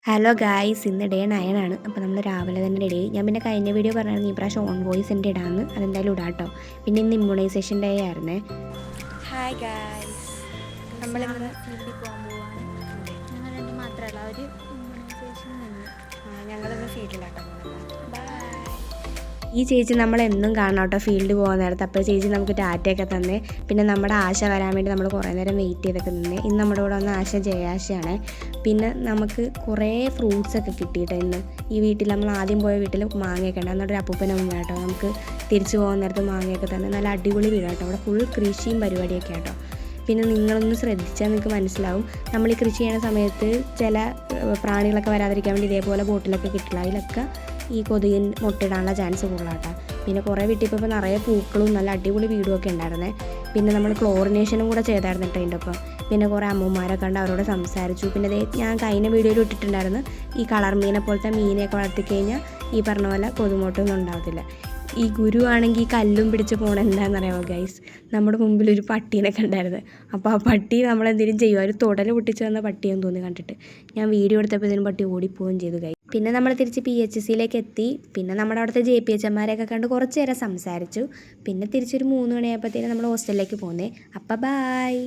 Hello guys, ഇന്ന് day 9 ആണ്. അപ്പോൾ നമ്മൾ രാവിലെ തന്നെ റെഡി ആയി. ഞാൻ പിന്നെ കഴിഞ്ഞ വീഡിയോ പറഞ്ഞായിരുന്നു ഈ പ്രാവശ്യം ഓൺ വോയിസിൻ്റെ ഇടാമെന്ന്. അതെന്തായാലും ഇടാം കേട്ടോ. പിന്നെ ഇന്ന് ഇമ്മ്യൂണൈസേഷൻ ഡേ ആയിരുന്നേ. ഹായ് ഗായ്സ്, നമ്മളിന്ന് ഫീൽഡിൽ പോകാൻ പോവാണ്. ഞങ്ങൾ രണ്ട് മാത്രമല്ല, ഒരു ഇമ്മ്യൂണൈസേഷൻ നിന്ന് ഞങ്ങളിന്ന് ഫീൽഡിലാട്ടോ പോകുന്നത്. ബൈ. ഈ ചേച്ചി നമ്മളെന്നും കാണാം കേട്ടോ ഫീൽഡ് പോകുന്ന നേരത്ത്. അപ്പോൾ ചേച്ചി നമുക്ക് ടാറ്റയൊക്കെ തന്നെ. പിന്നെ നമ്മുടെ ആശ വരാൻ വേണ്ടി നമ്മൾ കുറേ നേരം വെയിറ്റ് ചെയ്തൊക്കെ നിന്ന്. ഇന്ന് നമ്മുടെ കൂടെ വന്ന ആശ ജയാശയാണ്. പിന്നെ നമുക്ക് കുറേ ഫ്രൂട്ട്സൊക്കെ കിട്ടിയിട്ടോ ഇന്ന്. ഈ വീട്ടിൽ നമ്മൾ ആദ്യം പോയ വീട്ടിൽ മാങ്ങയൊക്കെ ഉണ്ട്. എന്നിട്ടൊരു അപ്പൂപ്പനമ്മ കേട്ടോ നമുക്ക് തിരിച്ചു പോകുന്ന നേരത്ത് മാങ്ങയൊക്കെ തന്നെ. നല്ല അടിപൊളി വീടാണ് കേട്ടോ. അവിടെ ഫുൾ കൃഷിയും പരിപാടിയൊക്കെ കേട്ടോ. പിന്നെ നിങ്ങളൊന്ന് ശ്രദ്ധിച്ചാൽ നിങ്ങൾക്ക് മനസ്സിലാവും, നമ്മൾ ഈ കൃഷി ചെയ്യുന്ന സമയത്ത് ചില പ്രാണികളൊക്കെ വരാതിരിക്കാൻ വേണ്ടി ഇതേപോലെ ബോട്ടിലൊക്കെ കിട്ടില്ല. അതിലൊക്കെ ഈ കൊതുകിൻ മുട്ടയിടാനുള്ള ചാൻസ് കൂടുതലാട്ടോ. പിന്നെ കുറേ വീട്ടിൽ നിറയെ പൂക്കളും നല്ല അടിപൊളി വീടുമൊക്കെ ഉണ്ടായിരുന്നേ. പിന്നെ നമ്മൾ ക്ലോറിനേഷനും കൂടെ ചെയ്തായിരുന്നു കേട്ടോ അതിൻ്റെ ഒപ്പം. പിന്നെ കുറേ അമ്മമാരൊക്കെ കണ്ട് അവരോട് സംസാരിച്ചു. പിന്നെ ഞാൻ കഴിഞ്ഞ വീഡിയോയിൽ ഇട്ടിട്ടുണ്ടായിരുന്നു, ഈ കളർ മീനെ പോലത്തെ മീനെയൊക്കെ വളർത്തിക്കഴിഞ്ഞാൽ ഈ പറഞ്ഞ പോലെ കൊതുമോട്ടൊന്നും ഉണ്ടാകത്തില്ല. ഈ ഗുരു ആണെങ്കിൽ ഈ കല്ലും പിടിച്ച് പോകണം എന്താണെന്നറിയാമോ ഗൈസ്, നമ്മുടെ മുമ്പിൽ ഒരു പട്ടീനെ കണ്ടായിരുന്നു. അപ്പോൾ ആ പട്ടി നമ്മളെന്തെങ്കിലും ചെയ്യുമോ, ഒരു തുടൽ പൊട്ടിച്ച് വന്ന പട്ടിയെന്ന് തോന്നി കണ്ടിട്ട്. ഞാൻ വീഡിയോ എടുത്തപ്പോൾ ഇതിന് പട്ടി ഓടിപ്പോവുകയും ചെയ്തു ഗൈസ്. പിന്നെ നമ്മൾ തിരിച്ച് PHCയിലേക്ക് എത്തി. പിന്നെ നമ്മുടെ അവിടുത്തെ JPHമാരെയൊക്കെ കണ്ട് കുറച്ച് നേരം സംസാരിച്ചു. പിന്നെ തിരിച്ചൊരു 3 മണിയായപ്പോഴത്തേനും നമ്മൾ ഹോസ്റ്റലിലേക്ക് പോകുന്നേ. അപ്പം ബായ്.